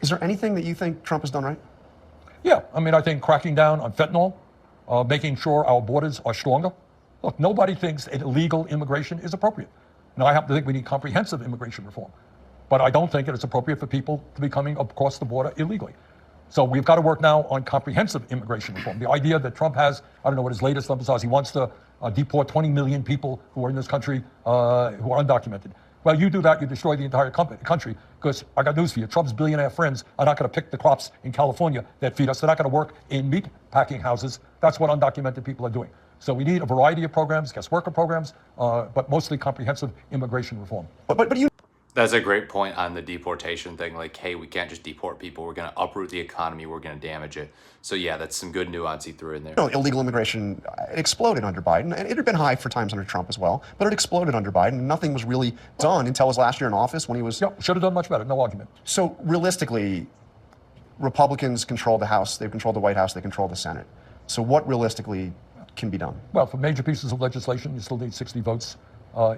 Is there anything that you think Trump has done right? Yeah, I mean, I think cracking down on fentanyl, making sure our borders are stronger. Look, nobody thinks illegal immigration is appropriate. Now, I happen to think we need comprehensive immigration reform, but I don't think that it's appropriate for people to be coming across the border illegally. So we've got to work now on comprehensive immigration reform. The idea that Trump has, I don't know what his latest numbers are, he wants to deport 20 million people who are in this country who are undocumented. Well, you do that, you destroy the entire country, because I got news for you. Trump's billionaire friends are not going to pick the crops in California that feed us. They're not going to work in meat packing houses. That's what undocumented people are doing. So we need a variety of programs, guest worker programs, but mostly comprehensive immigration reform. But you. That's a great point on the deportation thing. Like, hey, we can't just deport people. We're going to uproot the economy. We're going to damage it. So yeah, that's some good nuance he threw in there. Illegal immigration exploded under Biden, and it had been high for times under Trump as well, but it exploded under Biden, and nothing was really done until his last year in office when he was... Yep, should have done much better, no argument. So realistically, Republicans control the House, they've controlled the White House, they control the Senate. So what realistically can be done? Well, for major pieces of legislation, you still need 60 votes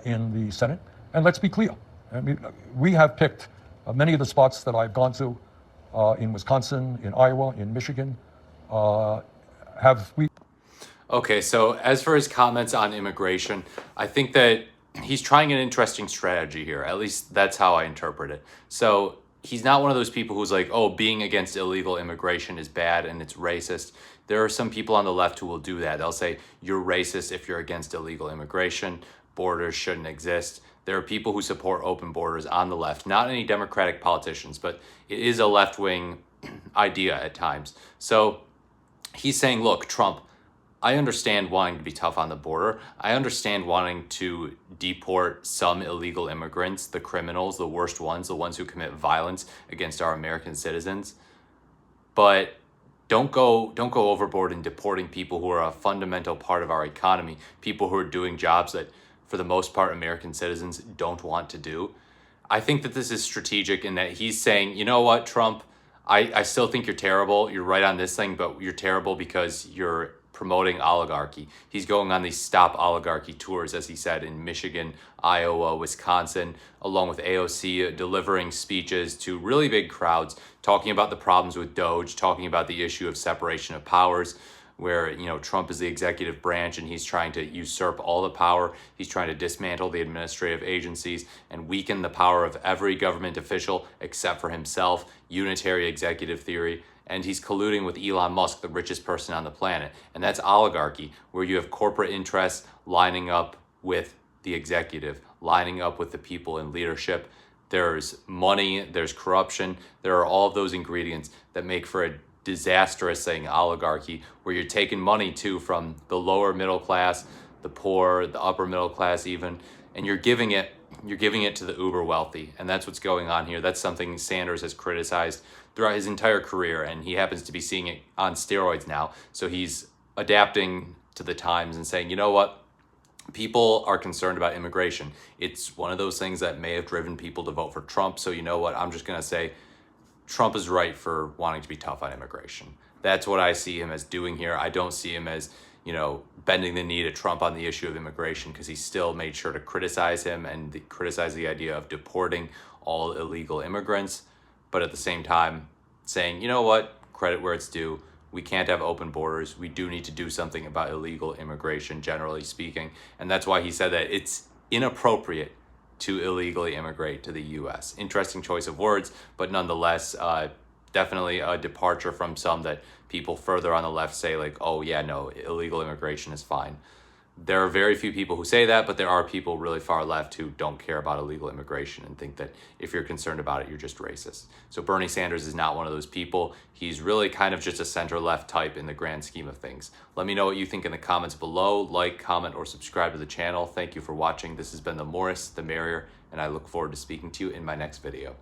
in the Senate. And let's be clear. I mean, we have picked many of the spots that I've gone to in Wisconsin, in Iowa, in Michigan. Okay, so as for his comments on immigration, I think that he's trying an interesting strategy here. At least that's how I interpret it. So he's not one of those people who's like, oh, being against illegal immigration is bad and it's racist. There are some people on the left who will do that. They'll say, you're racist if you're against illegal immigration. Borders shouldn't exist. There are people who support open borders on the left, not any Democratic politicians, but it is a left-wing idea at times. So he's saying, look, Trump, I understand wanting to be tough on the border. I understand wanting to deport some illegal immigrants, the criminals, the worst ones, the ones who commit violence against our American citizens. But don't go overboard in deporting people who are a fundamental part of our economy, people who are doing jobs that, for the most part, American citizens don't want to do. I think that this is strategic in that he's saying, you know what, Trump, I still think you're terrible. You're right on this thing, but you're terrible because you're promoting oligarchy. He's going on these Stop Oligarchy tours, as he said, in Michigan, Iowa, Wisconsin, along with AOC, delivering speeches to really big crowds, talking about the problems with DOGE, talking about the issue of separation of powers, where, you know, Trump is the executive branch and he's trying to usurp all the power. He's trying to dismantle the administrative agencies and weaken the power of every government official except for himself, unitary executive theory. And he's colluding with Elon Musk, the richest person on the planet. And that's oligarchy, where you have corporate interests lining up with the executive, lining up with the people in leadership. There's money, there's corruption. There are all of those ingredients that make for a disastrous thing, oligarchy, where you're taking money too from the lower middle class, the poor, the upper middle class even, and you're giving it to the uber wealthy. And that's what's going on here. That's something Sanders has criticized throughout his entire career, and he happens to be seeing it on steroids now. So he's adapting to the times and saying, you know what? People are concerned about immigration. It's one of those things that may have driven people to vote for Trump. So you know what? I'm just going to say Trump is right for wanting to be tough on immigration. That's what I see him as doing here. I don't see him as, you know, bending the knee to Trump on the issue of immigration, because he still made sure to criticize him and criticize the idea of deporting all illegal immigrants. But at the same time saying, you know what, credit where it's due. We can't have open borders. We do need to do something about illegal immigration, generally speaking. And that's why he said that it's inappropriate to illegally immigrate to the U.S. Interesting choice of words, but nonetheless, definitely a departure from some that people further on the left say, like, oh yeah, no, illegal immigration is fine. There are very few people who say that, but there are people really far left who don't care about illegal immigration and think that if you're concerned about it, you're just racist. So Bernie Sanders is not one of those people. He's really kind of just a center-left type in the grand scheme of things. Let me know what you think in the comments below. Like, comment, or subscribe to the channel. Thank you for watching. This has been The Morris, The Merrier, and I look forward to speaking to you in my next video.